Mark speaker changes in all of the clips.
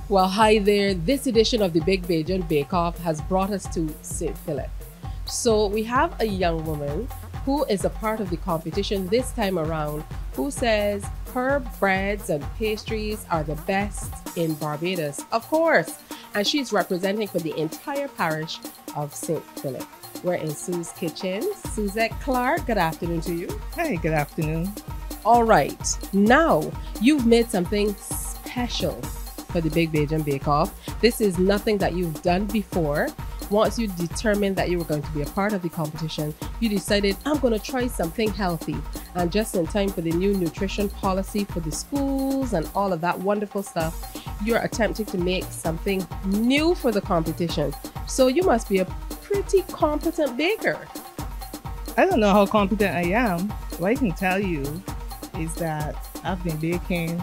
Speaker 1: Well, hi there. This edition of the Big Bajan Bake Off has brought us to St. Philip. So we have a young woman who is a part of the competition this time around who says her breads and pastries are the best in Barbados, of course. And she's representing for the entire parish of St. Philip. We're in Sue's kitchen. Suzette Clark, good afternoon to you.
Speaker 2: Hi, good afternoon.
Speaker 1: All right, now you've made something special for the Big Bajan Bake Off. This is nothing that you've done before. Once you determined that you were going to be a part of the competition, you decided, I'm going to try something healthy. And just in time for the new nutrition policy for the schools and all of that wonderful stuff, you're attempting to make something new for the competition. So you must be a pretty competent baker.
Speaker 2: I don't know how competent I am. What I can tell you is that I've been baking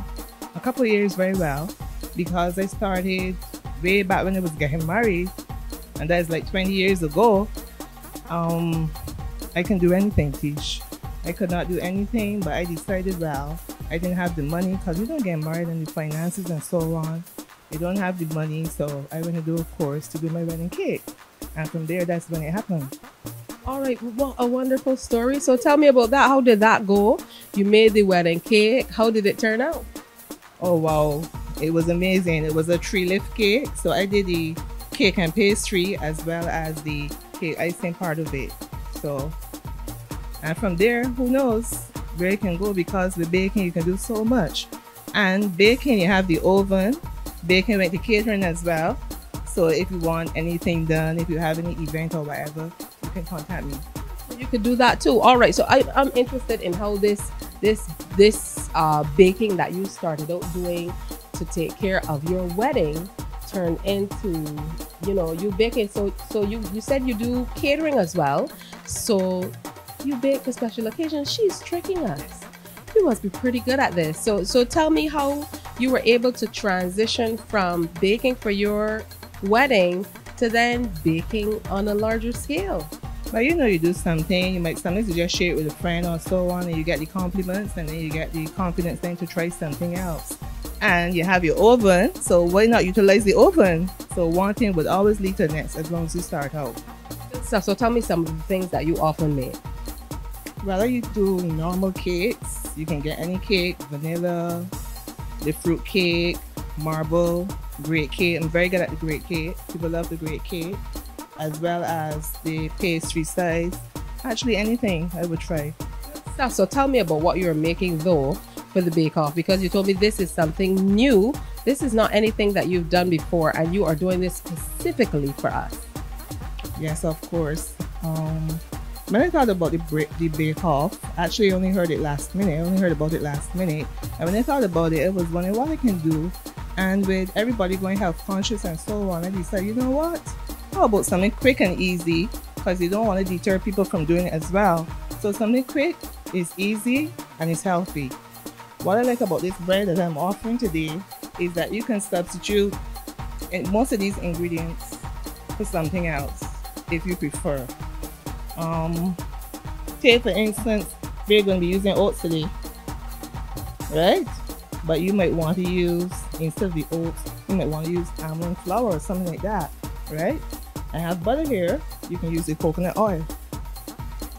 Speaker 2: a couple of years very well, because I started way back when I was getting married, and that's like 20 years ago. I can do anything, Tish. I could not do anything, but I decided, well, I didn't have the money, because you don't get married and the finances and so on. You don't have the money, so I went to do a course to do my wedding cake. And from there, that's when it happened.
Speaker 1: All right, what a wonderful story. So tell me about that. How did that go? You made the wedding cake. How did it turn out?
Speaker 2: Oh, wow. It was amazing. It was a 3-leaf cake. So I did the cake and pastry as well as the cake icing part of it. So, and from there, who knows where it can go, because with baking, you can do so much. And baking, you have the oven. Baking went to catering as well. So if you want anything done, if you have any event or whatever, you can contact me.
Speaker 1: You could do that too. All right. So I'm interested in how this baking that you started out doing to take care of your wedding turned into, you baking. So you said you do catering as well. So you bake for special occasions. She's tricking us. You must be pretty good at this. So tell me how you were able to transition from baking for your wedding to then baking on a larger scale.
Speaker 2: But you do something, you might sometimes you just share it with a friend or so on, and you get the compliments, and then you get the confidence then to try something else. And you have your oven, so why not utilize the oven? So one thing would always lead to the next as long as you start out.
Speaker 1: So tell me some of the things that you often make.
Speaker 2: Whether you do normal cakes, you can get any cake, vanilla, the fruit cake, marble, great cake. I'm very good at the great cake. People love the great cake, as well as the pastry size. Actually, anything I would try.
Speaker 1: So tell me about what you're making though for the Bake Off, because you told me this is something new. This is not anything that you've done before, and you are doing this specifically for us.
Speaker 2: Yes, of course. When I thought about the Bake Off, actually I only heard it last minute. I only heard about it last minute. And when I thought about it, I was wondering what I can do. And with everybody going health conscious and so on, I decided, you know what? How about something quick and easy? Because you don't want to deter people from doing it as well. So something quick is easy and it's healthy. What I like about this bread that I'm offering today is that you can substitute most of these ingredients for something else if you prefer. Say for instance, we're going to be using oats today, right? But you might want to use, instead of the oats, you might want to use almond flour or something like that, right? I have butter here. You can use the coconut oil.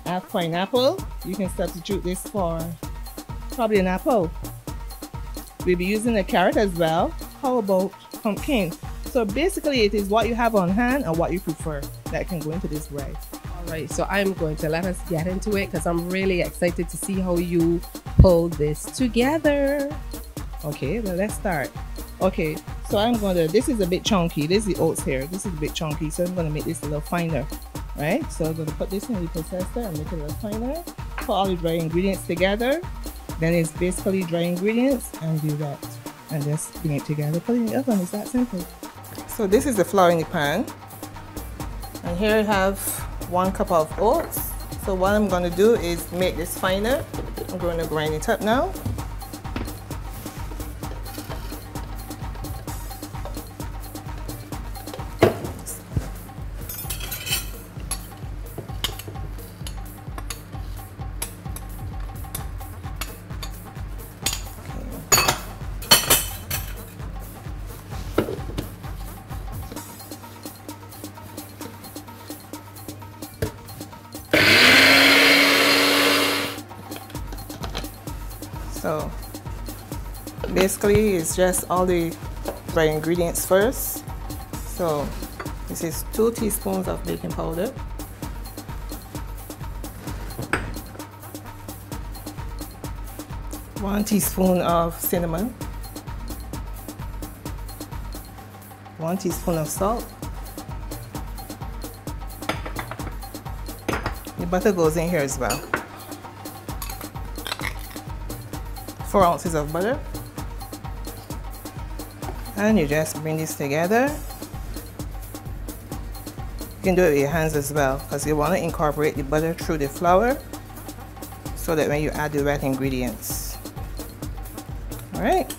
Speaker 2: I have pineapple. You can substitute this for probably an apple. We'll be using a carrot as well. How about pumpkin? So basically it is what you have on hand and what you prefer that can go into this bread.
Speaker 1: All right, so I'm going to let us get into it, because I'm really excited to see how you pull this together.
Speaker 2: Okay, well, let's start. Okay, so this is a bit chunky. This is the oats here. This is a bit chunky, so I'm going to make this a little finer, right? So I'm going to put this in the processor and make it a little finer. Put all the dry ingredients together. Then it's basically dry ingredients, and do that. And just bring it together. Put it in the oven. It's that simple. So this is the flour in the pan. And here I have 1 cup of oats. So what I'm going to do is make this finer. I'm going to grind it up now. So basically it's just all the dry ingredients first. So this is 2 teaspoons of baking powder, 1 teaspoon of cinnamon, 1 teaspoon of salt. The butter goes in here as well. 4 ounces of butter. And you just bring this together. You can do it with your hands as well, because you want to incorporate the butter through the flour so that when you add the right ingredients. All right.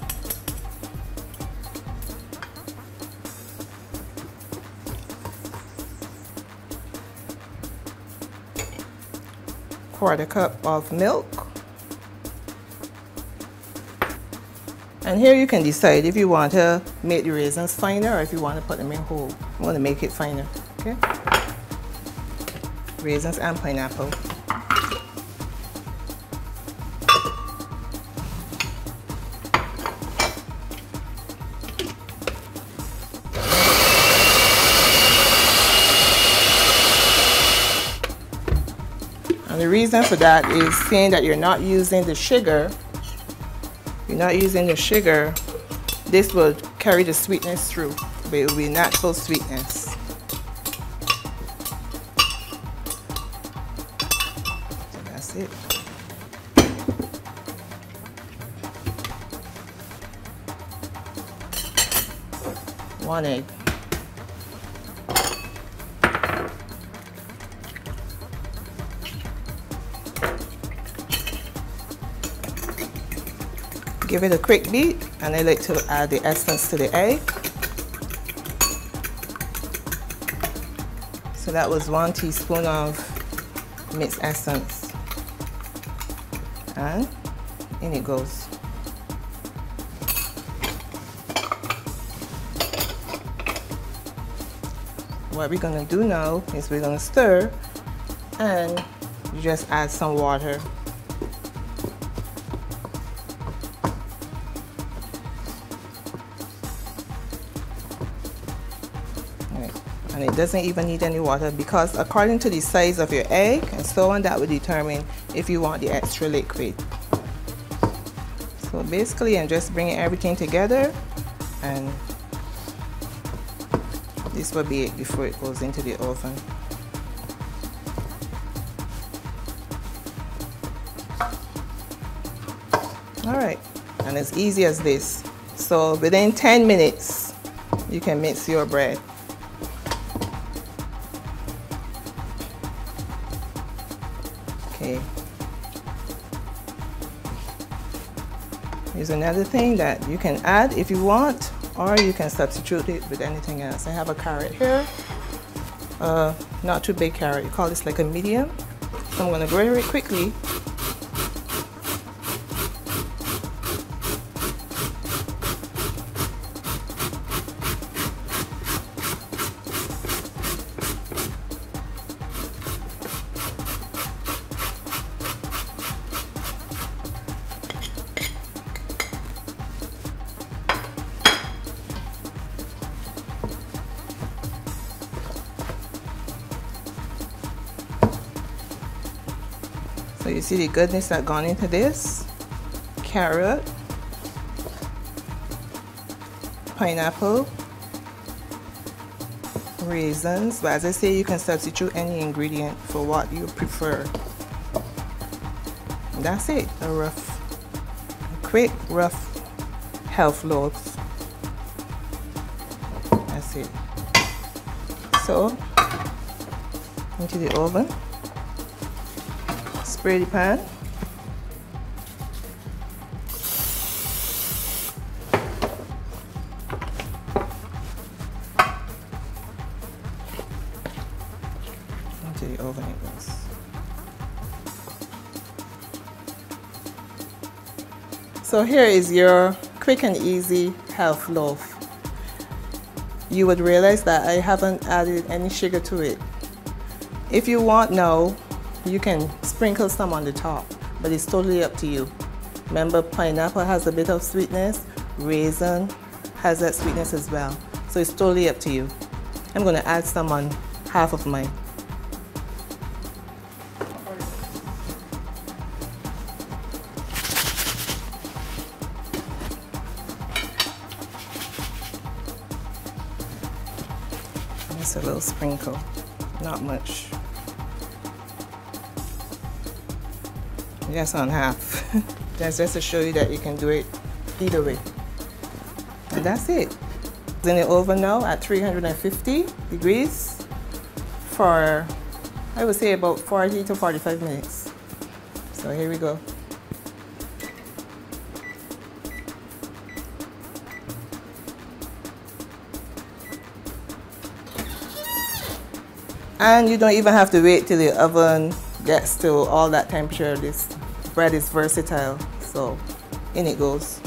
Speaker 2: Quarter cup of milk. And here you can decide if you want to make the raisins finer or if you want to put them in whole. You want to make it finer, okay? Raisins and pineapple. And the reason for that is seeing that you're not using the sugar. You're not using the sugar, this will carry the sweetness through, but it will be natural sweetness. So that's it. One egg. Give it a quick beat, and I like to add the essence to the egg. So that was 1 teaspoon of mixed essence. And in it goes. What we're gonna do now is we're gonna stir, and you just add some water. And it doesn't even need any water, because according to the size of your egg and so on, that will determine if you want the extra liquid. So basically I'm just bringing everything together, and this will be it before it goes into the oven. Alright, and as easy as this. So within 10 minutes you can mix your bread. Okay. Here's another thing that you can add if you want, or you can substitute it with anything else. I have a carrot here, not too big carrot. You call this like a medium. So I'm going to grate it quickly. So you see the goodness that gone into this. Carrot, pineapple, raisins, but as I say, you can substitute any ingredient for what you prefer. And that's it, a quick, rough health loaf. That's it. So, into the oven. Spray the pan. Into the oven it goes. So here is your quick and easy health loaf. You would realize that I haven't added any sugar to it. If you want now, you can sprinkle some on the top, but it's totally up to you. Remember, pineapple has a bit of sweetness, raisin has that sweetness as well. So it's totally up to you. I'm going to add some on half of mine. Just a little sprinkle, not much. Just on half. That's just to show you that you can do it either way. And that's it. It's in the oven now at 350 degrees for, I would say, about 40 to 45 minutes. So here we go. And you don't even have to wait till the oven gets to all that temperature. This bread is versatile, so in it goes.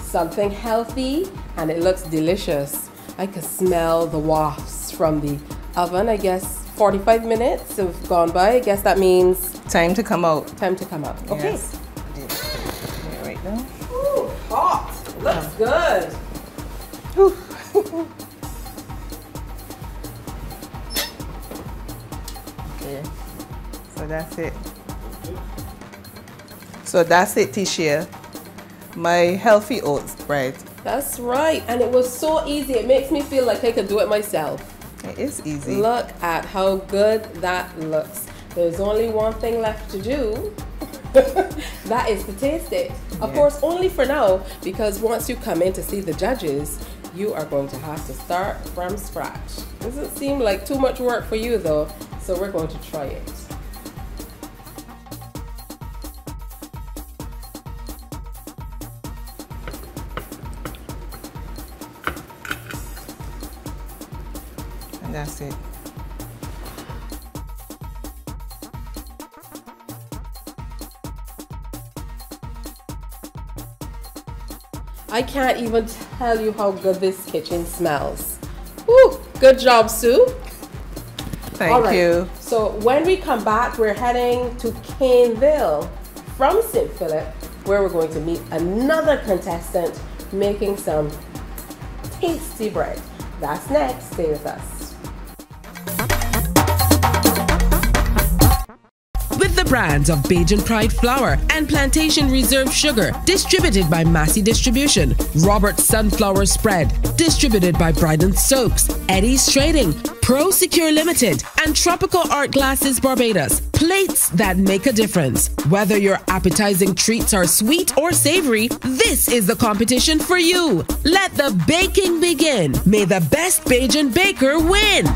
Speaker 1: Something healthy, and it looks delicious. I can smell the wafts from the oven. I guess 45 minutes have gone by. I guess that means
Speaker 2: Time to come out.
Speaker 1: time to come out. Okay.
Speaker 2: Yes. Yeah, right now.
Speaker 1: Ooh, hot. Looks good.
Speaker 2: Okay, so that's it. So that's it, Tisha. My healthy oats bread.
Speaker 1: That's right. And it was so easy. It makes me feel like I could do it myself.
Speaker 2: It is easy.
Speaker 1: Look at how good that looks. There's only one thing left to do. That is to taste it. Of course, only for now, because once you come in to see the judges, you are going to have to start from scratch. Doesn't seem like too much work for you though, so we're going to try it.
Speaker 2: And that's it.
Speaker 1: I can't even tell you how good this kitchen smells. Woo, good job, Sue.
Speaker 2: Thank you.
Speaker 1: So when we come back, we're heading to Caneville from St. Philip, where we're going to meet another contestant making some tasty bread. That's next. Stay with us.
Speaker 3: With the brands of Bajan Pride Flour and Plantation Reserve Sugar, distributed by Massey Distribution, Robert's Sunflower Spread, distributed by Bryden Stokes, Eddie's Trading, Pro Secure Limited, and Tropical Art Glasses Barbados. Plates that make a difference. Whether your appetizing treats are sweet or savory, this is the competition for you. Let the baking begin. May the best Bajan baker win.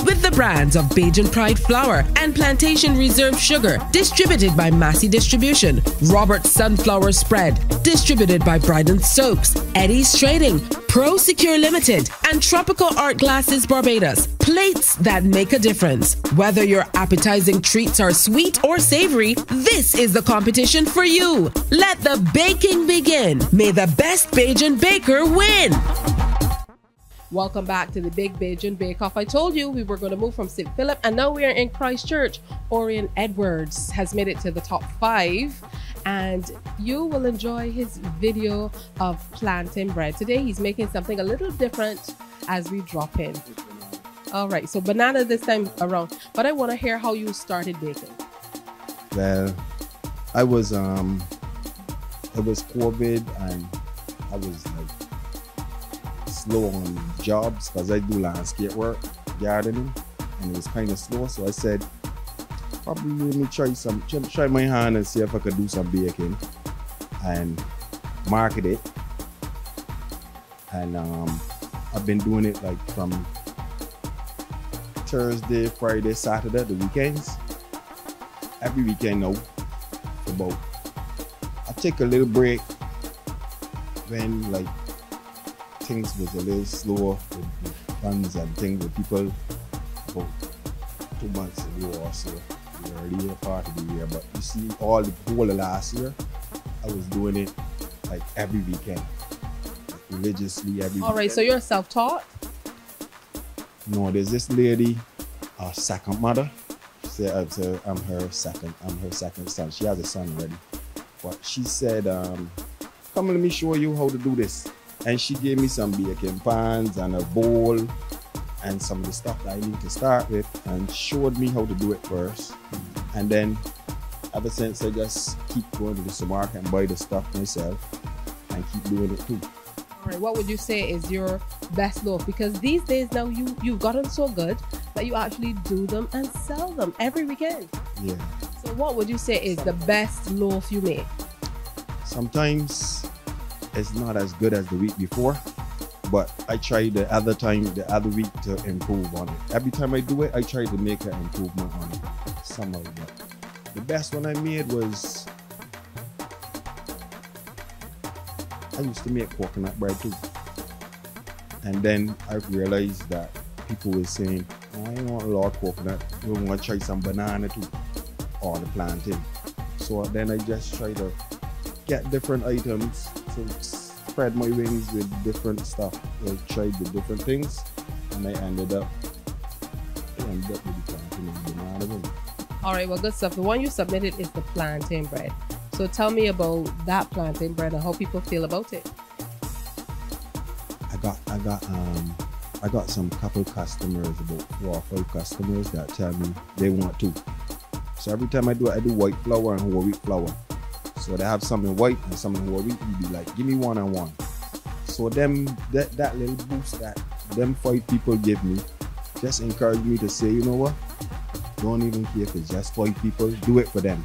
Speaker 3: With the brands of Bajan Pride Flour and Plantation Reserve Sugar, distributed by Massey Distribution, Robert's Sunflower Spread, distributed by Bryden Stokes, Eddie's Trading, Pro Secure Limited, and Tropical Art Glasses Barbados. Plates that make a difference. Whether your appetizing treats are sweet or savory, this is the competition for you. Let the baking begin. May the best Bajan baker win.
Speaker 1: Welcome back to the Big Bajan Bake Off. I told you we were going to move from St. Philip, and now we are in Christchurch. Orion Edwards has made it to the top 5, and you will enjoy his video of plantain bread. Today he's making something a little different as we drop in. All right, so banana this time around, but I want to hear how you started baking.
Speaker 4: Well, it was COVID, and I was like slow on jobs because I do landscape work, gardening, and it was kind of slow. So I said, probably let me try my hand and see if I could do some baking and market it. And I've been doing it like from Thursday, Friday, Saturday, the weekends. Every weekend now. About I take a little break when like things was a little slower with funds and things with people about 2 months ago or so, the earlier part of the year. But you see, all the whole of last year, I was doing it like every weekend, like religiously every weekend.
Speaker 1: All right, so you're self-taught?
Speaker 4: No, there's this lady, second mother. I'm her second son. She has a son already. But she said, come let me show you how to do this. And she gave me some baking pans and a bowl and some of the stuff that I need to start with, and showed me how to do it first. And then ever since, I just keep going to the supermarket and buy the stuff myself and keep doing it too.
Speaker 1: All right, what would you say is your best loaf? Because these days now you've gotten so good that you actually do them and sell them every weekend.
Speaker 4: Yeah.
Speaker 1: So what would you say is the best loaf you make?
Speaker 4: Sometimes it's not as good as the week before, but I try the other week to improve on it. Every time I do it, I try to make an improvement on it somehow. But the best one I made was, I used to make coconut bread too. And then I realized that people were saying, oh, I don't want a lot of coconut, we want to try some banana too, or the plantain. So then I just try to get different items to spread my wings with different stuff. I tried the different things, and I ended up with the plantain and banana bread.
Speaker 1: All right, well, good stuff. The one you submitted is the plantain bread. So tell me about that plantain bread and how people feel about it.
Speaker 4: I got some couple customers, about 4 or 5 customers that tell me they want to. So every time I do it, I do white flour and whole wheat flour. So they have some in white and some in whole wheat. You be like, give me one and one. So that little boost that them 5 people give me just encourage me to say, you know what? Don't even care if it's just 5 people, do it for them.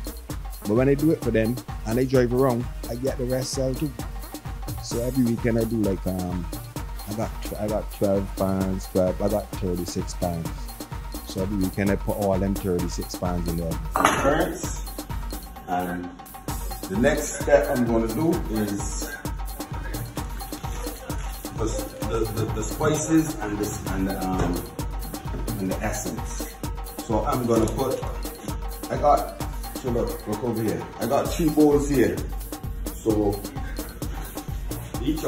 Speaker 4: But when I do it for them and they drive around, I get the rest sell too. So every weekend I do like I got 12 pounds, I got 36 pounds. So every weekend I put all them 36 pounds in there. And the next step I'm going to do is the spices and the essence. So I'm going to put, so look over here. I got 3 bowls here. So each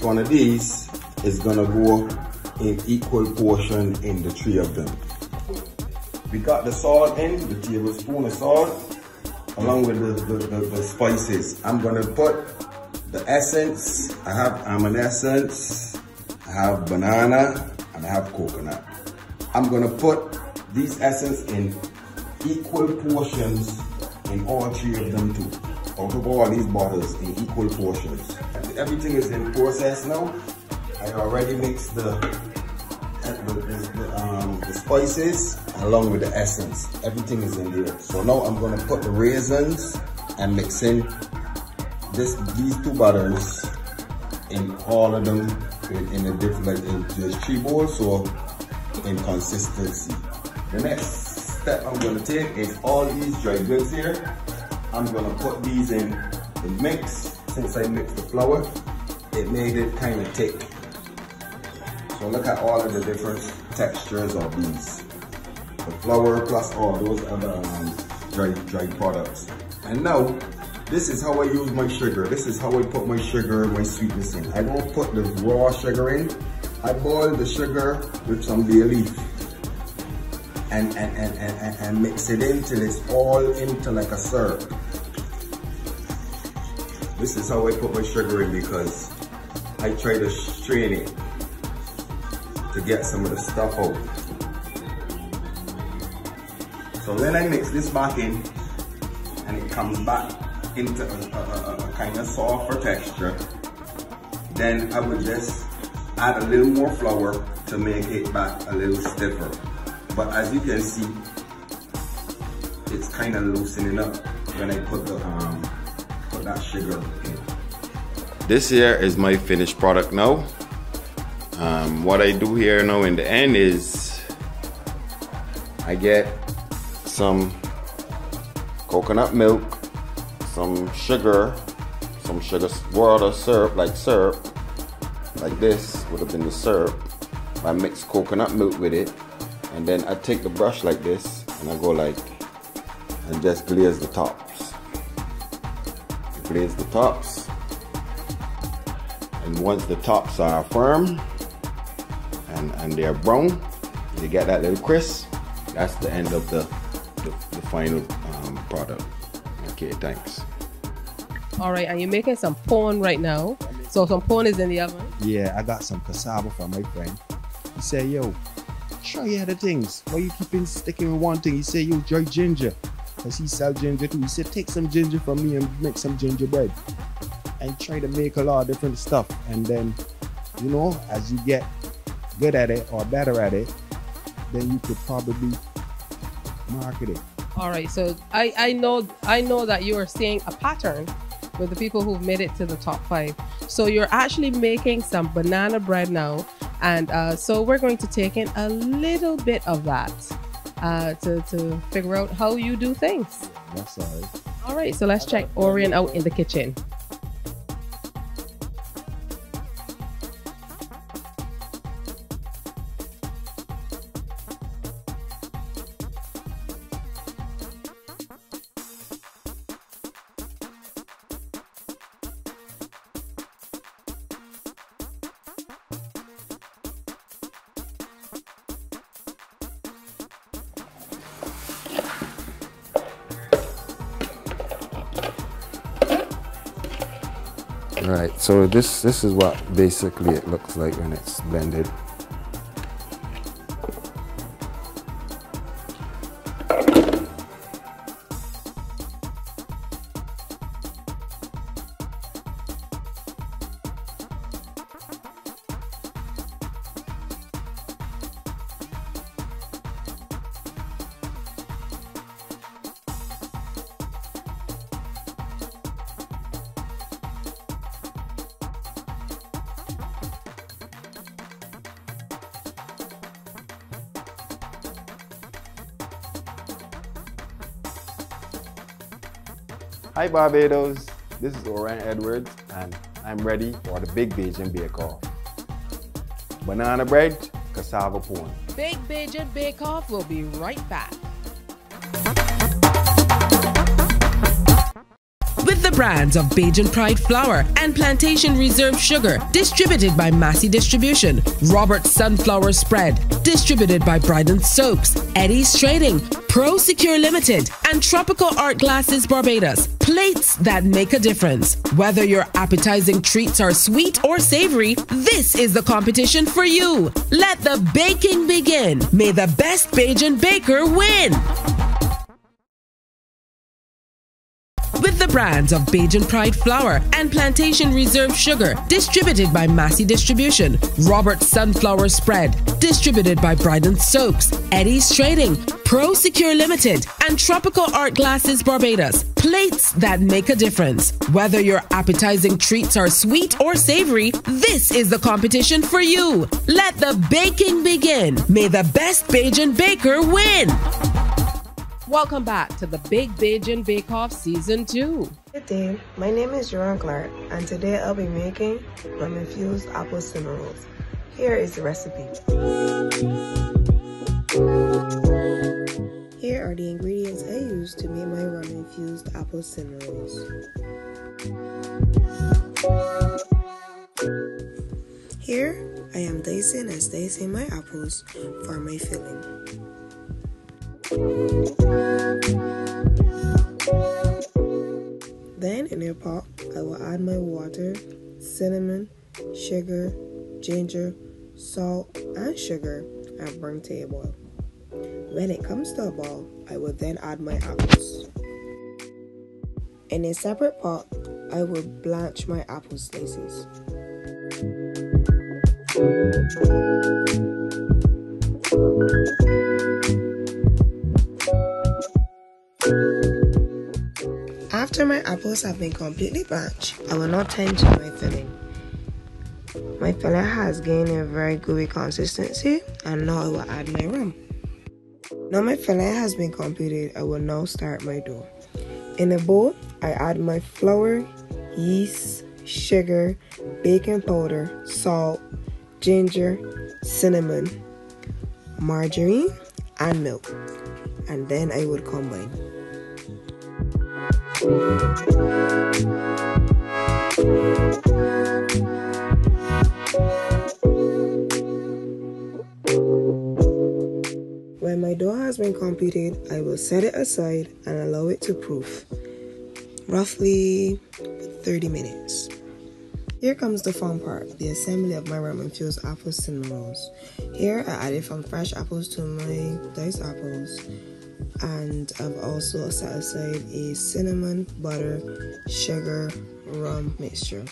Speaker 4: one of these is going to go in equal portion in the 3 of them. We got the salt in, the tablespoon of salt, along with the spices. I'm going to put the essence. I have almond essence, I have banana, and I have coconut. I'm going to put these essence in equal portions in all 3 of them too. Out of all these bottles in equal portions. Everything is in process now. I already mixed the spices along with the essence. Everything is in there. So now I'm going to put the raisins and mix in these 2 butters in all of them in a different, in just 3 bowls, so in consistency. The next step I'm going to take is all these dry goods here. I'm going to put these in the mix. Since I mixed the flour, it made it kind of thick. So look at all of the different textures of these. The flour plus all those other dry products. And now, this is how I use my sugar. This is how I put my sugar, my sweetness in. I don't put the raw sugar in. I boil the sugar with some bay leaf and mix it in till it's all into like a syrup. This is how I put my sugar in because I try to strain it to get some of the stuff out. So when I mix this back in and it comes back into a kind of softer texture, then I would just add a little more flour to make it back a little stiffer. But as you can see, it's kind of loosening up when I put that sugar in. This here is my finished product now. What I do here now in the end is I get some coconut milk, some sugar, water, syrup, like this would have been the syrup. I mix coconut milk with it, and then I take the brush like this and I go like, and just glaze the tops. Glaze the tops, and once the tops are firm, and they're brown. They get that little crisp. That's the end of the final product. Okay, thanks.
Speaker 1: All right, and you're making some pone right now. So some pone is in the oven.
Speaker 4: Yeah, I got some cassava from my friend. He said, yo, try other things. Why you keeping sticking with one thing? He said, yo, try ginger. Because he sells ginger too. He said, take some ginger from me and make some gingerbread. And try to make a lot of different stuff. And then, you know, as you get good at it or better at it, then you could probably market it.
Speaker 1: All right, so I know that you are seeing a pattern with the people who've made it to the top 5. So you're actually making some banana bread now, and so we're going to take in a little bit of that to figure out how you do things.
Speaker 4: That's all right.
Speaker 1: All right, so let's check Orion out in the kitchen.
Speaker 4: Right, so this is what basically it looks like when it's blended. Hi Barbados, this is Orion Edwards and I'm ready for the Big Bajan Bake Off. Banana bread, cassava pone.
Speaker 1: Big Bajan Bake Off will be right back.
Speaker 3: With the brands of Bajan Pride Flour and Plantation Reserve Sugar, distributed by Massey Distribution, Robert Sunflower Spread, distributed by Bryden Soaps, Eddie's Trading, Pro Secure Limited, and Tropical Art Glasses Barbados. Plates that make a difference. Whether your appetizing treats are sweet or savory, this is the competition for you. Let the baking begin. May the best Bajan baker win. With the brands of Bajan Pride Flour and Plantation Reserve Sugar, distributed by Massey Distribution, Robert Sunflower Spread, distributed by Bryden Soaps, Eddie's Trading, Pro Secure Limited, and Tropical Art Glasses Barbados. Plates that make a difference. Whether your appetizing treats are sweet or savory, this is the competition for you. Let the baking begin. May the best Bajan baker win.
Speaker 1: Welcome back to the Big Bajan Bake Off Season 2.
Speaker 5: Good day, my name is Joanne Clark and today I'll be making rum infused apple cinnamon rolls. Here is the recipe. Here are the ingredients I used to make my rum infused apple cinnamon rolls. Here I am dicing and slicing my apples for my filling. Then in a pot, I will add my water, cinnamon, sugar, ginger, salt, and sugar and bring to a boil. When it comes to a boil, I will then add my apples. In a separate pot, I will blanch my apple slices. After my apples have been completely blanched, I will now tend to my filling. My filling has gained a very gooey consistency and now I will add my rum. Now my filling has been completed, I will now start my dough. In a bowl, I add my flour, yeast, sugar, baking powder, salt, ginger, cinnamon, margarine, and milk. And then I would combine. been completed, I will set it aside and allow it to proof, roughly 30 minutes. Here comes the fun part, the assembly of my rum-infused apple cinnamon rolls. Here I added from fresh apples to my diced apples, and I've also set aside a cinnamon, butter, sugar, rum mixture.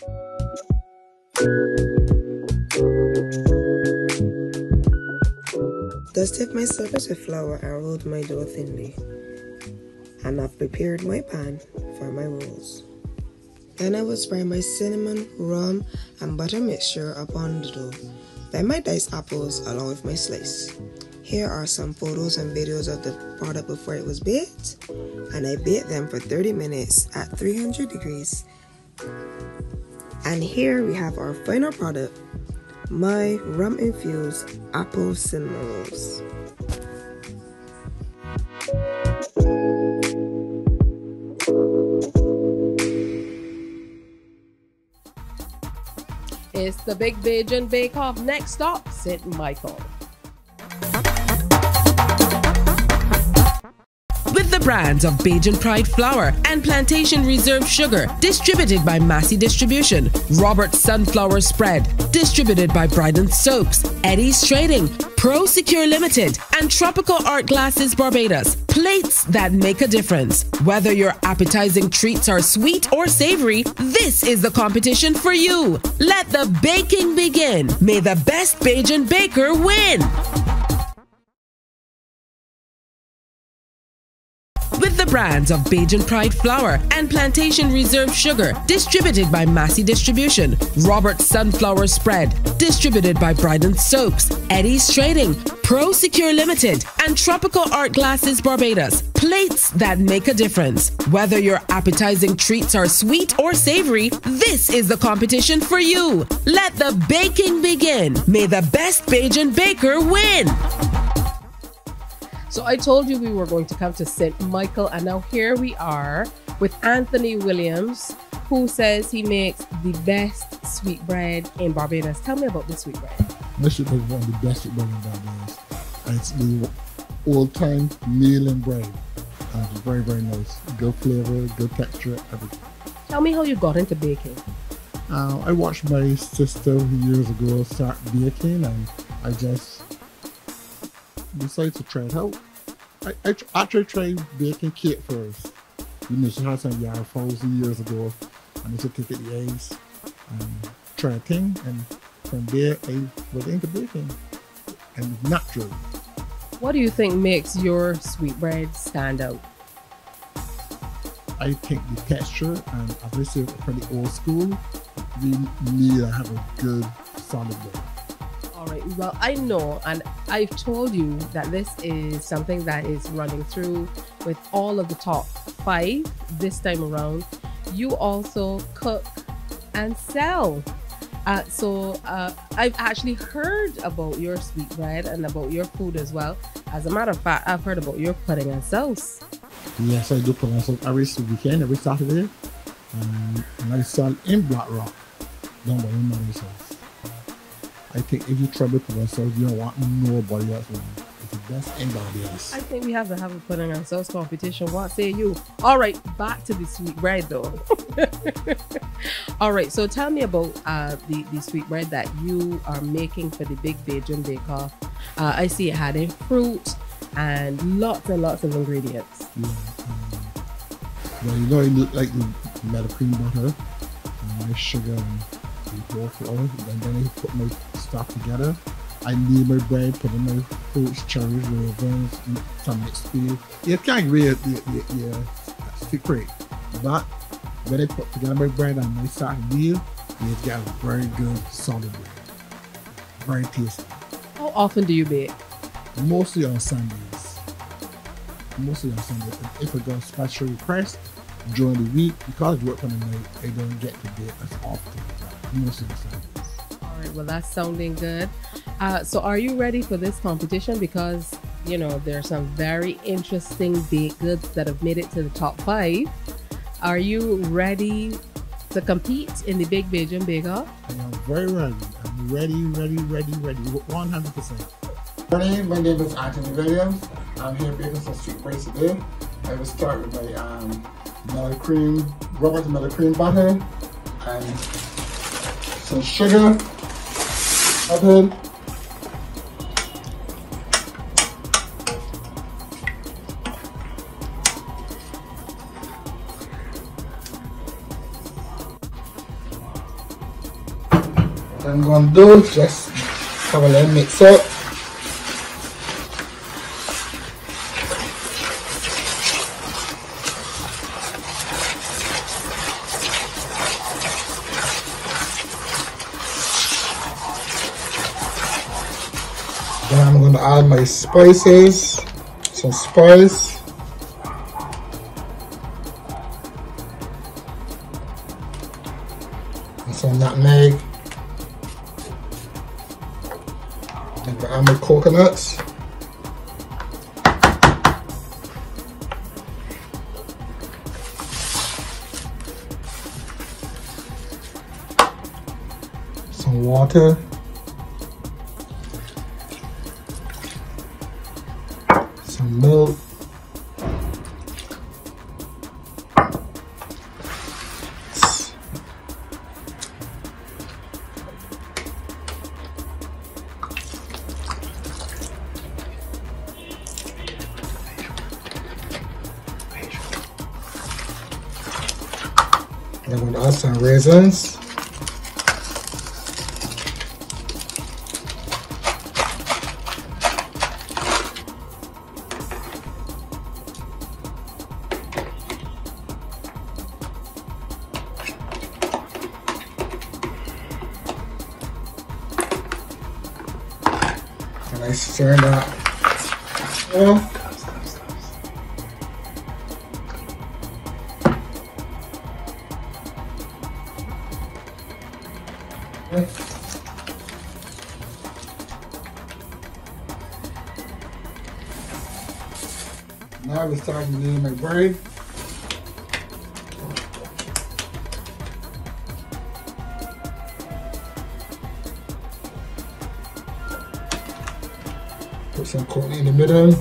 Speaker 5: Dusted my surface with flour and rolled my dough thinly. And I've prepared my pan for my rolls. Then I will spread my cinnamon, rum, and butter mixture upon the dough. Then my diced apples along with my slice. Here are some photos and videos of the product before it was baked. And I baked them for 30 minutes at 300 degrees. And here we have our final product, my rum-infused apple cinnamon rolls.
Speaker 1: It's the Big Bajan Bake Off. Next stop, St. Michael.
Speaker 3: With the brands of Bajan Pride Flour and Plantation Reserve Sugar, distributed by Massey Distribution, Robert Sunflower Spread, distributed by Bryden Soaps, Eddie's Trading, Pro Secure Limited, and Tropical Art Glasses Barbados. Plates that make a difference. Whether your appetizing treats are sweet or savory, this is the competition for you. Let the baking begin. May the best Bajan baker win. With the brands of Bajan Pride Flour and Plantation Reserve Sugar, distributed by Massey Distribution, Robert Sunflower Spread, distributed by Bryden Soaps, Eddie's Trading, Pro Secure Limited, and Tropical Art Glasses Barbados. Plates that make a difference. Whether your appetizing treats are sweet or savory, this is the competition for you. Let the baking begin. May the best Bajan baker win.
Speaker 1: So I told you we were going to come to St. Michael, and now here we are with Anthony Williams, who says he makes the best sweetbread in Barbados. Tell me about this sweetbread.
Speaker 6: This sweetbread is one of the best sweetbread in Barbados. And it's the old-time meal and bread. And it's very, very nice. Good flavor, good texture, everything.
Speaker 1: Tell me how you got into baking.
Speaker 6: I watched my sister years ago start baking, and I just decided to try it out. I actually tried baking cake first. You know, she had some yard frows years ago, and I used to take it the eggs and try a thing, and from there I went into baking, and natural.
Speaker 1: What do you think makes your sweetbread stand out?
Speaker 6: I think the texture, and as I say, pretty old school, we need to have a good solid bread.
Speaker 1: All right, well, I know, and I've told you that this is something that is running through with all of the top 5 this time around. You also cook and sell. So I've actually heard about your sweetbread and about your food as well. As a matter of fact, I've heard about your pudding and sauce.
Speaker 6: Yes, I do pudding and sauce every weekend, every Saturday. And I sell in Black Rock, down by my mother's house. I think if you try to put ourselves, you don't want nobody else around. It's the best in Barbados.
Speaker 1: I think we have to have a pudding and sauce competition. What say you? All right, back to the sweetbread though. All right, so tell me about the sweetbread that you are making for the Big Bajan Bake Off. I see it had in fruit and lots of ingredients.
Speaker 6: Yeah. Well, you know, I like the melted cream butter, and my sugar, and whole flour, and then I put my stuff together. I knead my bread, put in my fruits, cherries, raisins, some mixed food. You can't really secret, but when I put together my bread and I start to knead, you get a very good solid bread. Very tasty.
Speaker 1: How often do you bake?
Speaker 6: Mostly on Sundays. If I got a special request during the week, because I work on the night, I don't get to bake as often. Mostly on Sundays.
Speaker 1: All right, well, that's sounding good. So are you ready for this competition? Because, you know, there are some very interesting baked goods that have made it to the top 5. Are you ready to compete in the Big Bajan Bake Off?
Speaker 6: I am very ready. I'm ready, 100%.
Speaker 7: My name is Anthony Williams.
Speaker 6: I'm here baking some sweet breads today. I will start with my melon cream, Robert's melon cream butter, and some sugar. Added. What I'm going to do is just have a little mix up. Then I'm going to add my spices, some spice. And some nutmeg. I'm going to add my coconuts. Some water. Some milk. I'm going to add some raisins. And I stir that well. Now we're starting to knead my bread. Put some coating in the middle.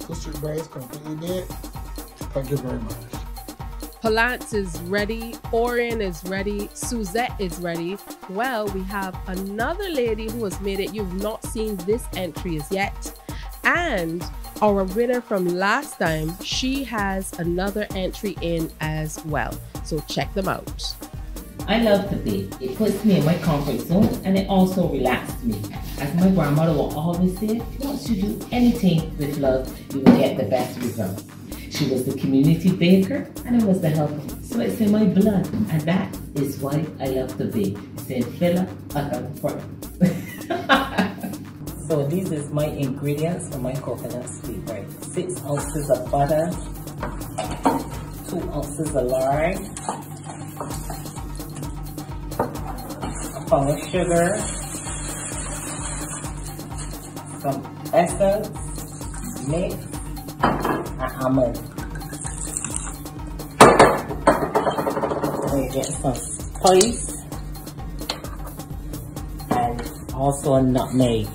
Speaker 6: Custard bread completely baked. Thank you very much.
Speaker 1: Polance is ready, Orion is ready, Suzette is ready. Well, we have another lady who has made it. You've not seen this entry as yet. And our winner from last time, she has another entry in as well. So check them out.
Speaker 7: I love to bake. It puts me in my comfort zone and it also relaxes me. As my grandmother will always say, once you do anything with love, you will get the best result. She was the community baker and I was the helper. So it's in my blood and that is why I love to bake. Say filler, I have fun. So this is my ingredients for my coconut sweet bread. 6 ounces of butter, 2 ounces of lard, a pound of sugar, some essence, mix, and almond. We get some spice and also a nutmeg.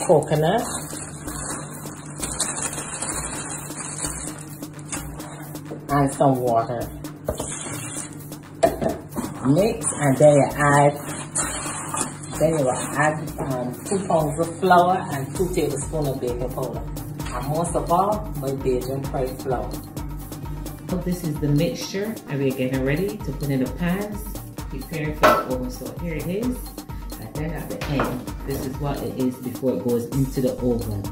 Speaker 7: Coconut, and some water. Mix, and then you add 2 pounds of flour and 2 tablespoons of baking powder. And most of all, my Bajan fried flour. So this is the mixture, and we're getting ready to put in the pans, prepare for the oven. So here it is, and then at the end, this is what it is before it goes into the oven.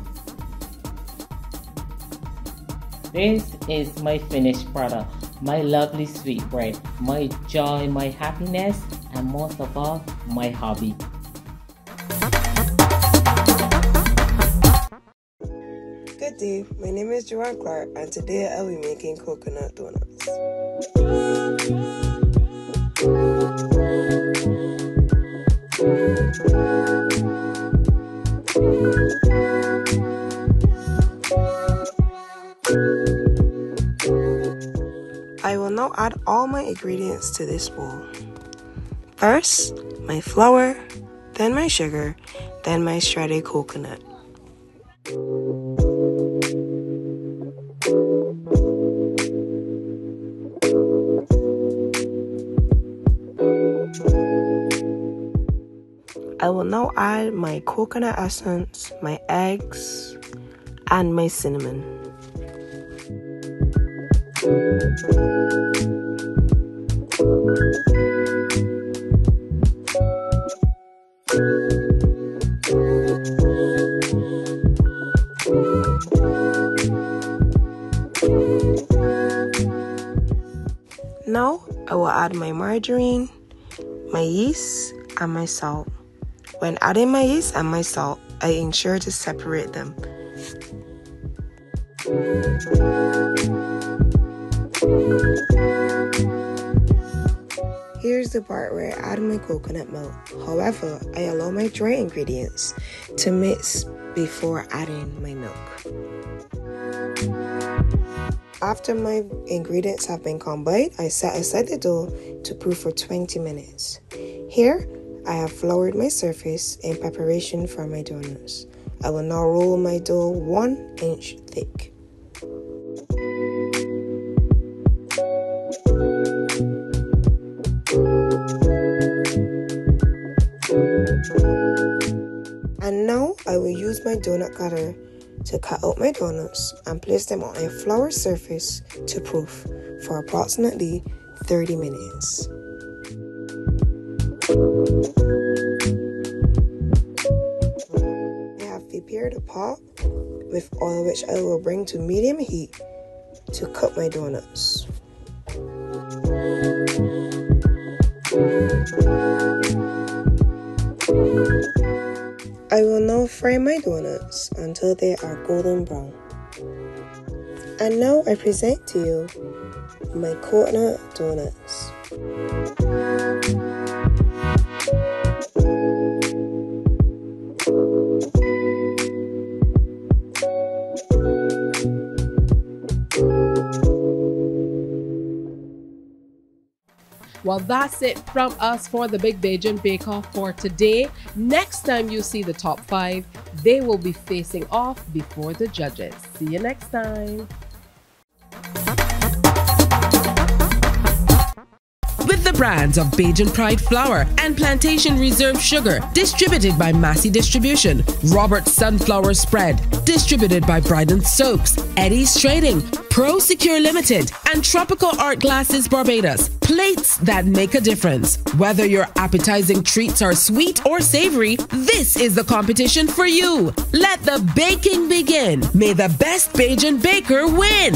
Speaker 7: This is my finished product, my lovely sweet bread, my joy, my happiness, and most of all, my hobby.
Speaker 5: Good everybody, my name is Joanne Clark and today I'll be making coconut donuts. I will now add all my ingredients to this bowl. First, my flour, then my sugar, then my shredded coconut. I will now add my coconut essence, my eggs, and my cinnamon. Now I will add my margarine, my yeast, and my salt. When adding my yeast and my salt, I ensure to separate them. Here's the part where I add my coconut milk. However, I allow my dry ingredients to mix before adding my milk. After my ingredients have been combined, I set aside the dough to proof for 20 minutes. Here, I have floured my surface in preparation for my donuts. I will now roll my dough 1 inch thick. And now I will use my donut cutter to cut out my donuts and place them on a flour surface to proof for approximately 30 minutes. I have prepared a pot with oil which I will bring to medium heat to cook my donuts. I will now fry my donuts until they are golden brown. And now I present to you my coconut donuts.
Speaker 1: Well, that's it from us for the Big Bajan Bake Off for today. Next time you see the top 5, they will be facing off before the judges. See you next time.
Speaker 3: With the brands of Bajan Pride Flour and Plantation Reserve Sugar, distributed by Massey Distribution, Robert Sunflower Spread, distributed by Bajan Soaps, Eddie's Trading, Pro Secure Limited, and Tropical Art Glasses Barbados. Plates that make a difference. Whether your appetizing treats are sweet or savory, this is the competition for you. Let the baking begin. May the best Bajan baker win.